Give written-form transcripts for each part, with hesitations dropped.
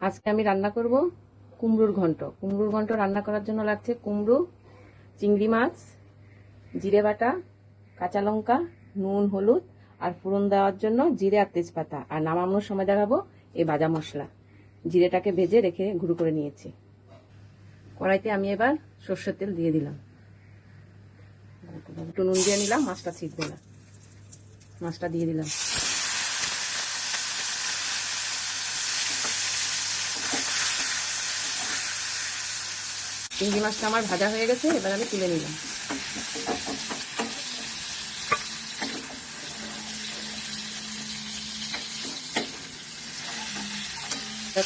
আজকে আমি রান্না করব কুমড়োর ঘন্ট। কুমড়োর ঘন্ট রান্না করার জন্য লাগছে কুমড়ো, চিংড়ি মাছ, জিরে বাটা, কাঁচা লঙ্কা, নুন, হলুদ আর ফোড়ন দেওয়ার জন্য জিরে আর তেজপাতা। আর নামানোর সময় দেখাবো এই ভাজা মশলা। জিরেটাকে ভেজে রেখে গুঁড়ো করে নিয়েছি। কড়াইতে আমি এবার সর্ষের তেল দিয়ে দিলাম, একটু নুন দিয়ে নিলাম, মাছটা ছিটবে না। মাছটা দিয়ে দিলাম। চিংড়ি মাছটা আমার ভাজা হয়ে গেছে, এবার আমি তুলে নিলাম।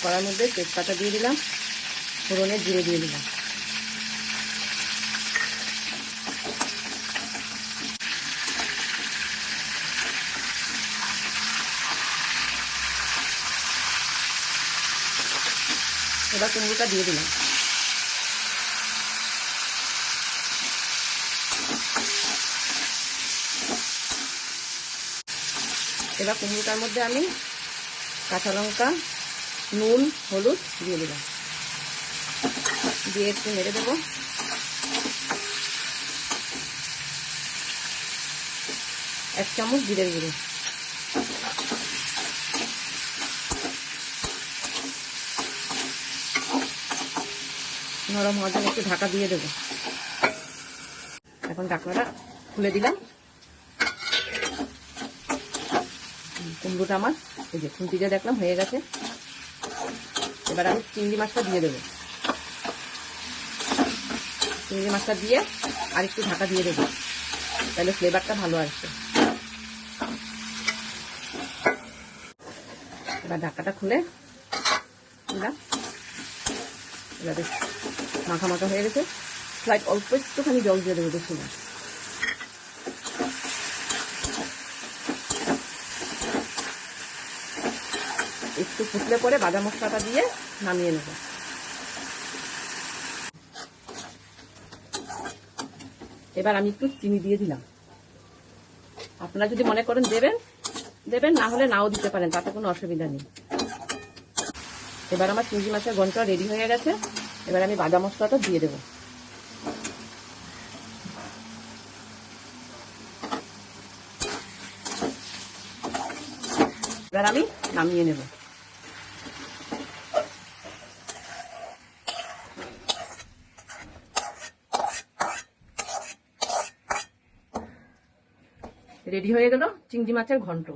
কড়ার মধ্যে তেজপাতা দিয়ে দিলাম, ফোড়নে জিরে দিয়ে দিলাম। এবার কুমড়োটা দিয়ে দিলাম। এবার কুমড়োটার মধ্যে আমি কাঁচা লঙ্কা, নুন, হলুদ দিয়ে দিলাম, দিয়ে একটু নেড়ে দেবো। এক চামচ জিরের গুঁড়ো, নরম হওয়ার জন্য একটু ঢাকা দিয়ে দেবো। এখন ঢাকনাটা খুলে দিলাম। কুমড়োটা আমার এই যে খুন্তিতে দেখলাম হয়ে গেছে। এবার আমি চিংড়ি মাছটা দিয়ে দেবো। চিংড়ি মাছটা দিয়ে আর একটু ঢাকা দিয়ে দেবো, তাহলে ফ্লেভারটা ভালো আসবে। এবার ঢাকাটা খুলে দিলাম। এবার বেশ মাখা মাখা হয়ে গেছে। স্লাইড অল্প একটুখানি জল দিয়ে দেবো, বেশি না। একটু ফুটলে পরে বাদাম মশলাটা দিয়ে নামিয়ে নেব। এবার আমি একটু চিনি দিয়ে দিলাম। আপনারা যদি মনে করেন দেবেন দেবেন, না হলে নাও দিতে পারেন, তাতে কোনো অসুবিধা নেই। এবার আমার চিংড়ি মাছের ঘন্ট রেডি হয়ে গেছে। এবার আমি বাদাম মশলাটা দিয়ে দেবো। এবার আমি নামিয়ে নেব। রেডি হয়ে গেল চিংড়ি মাছের ঘন্ট।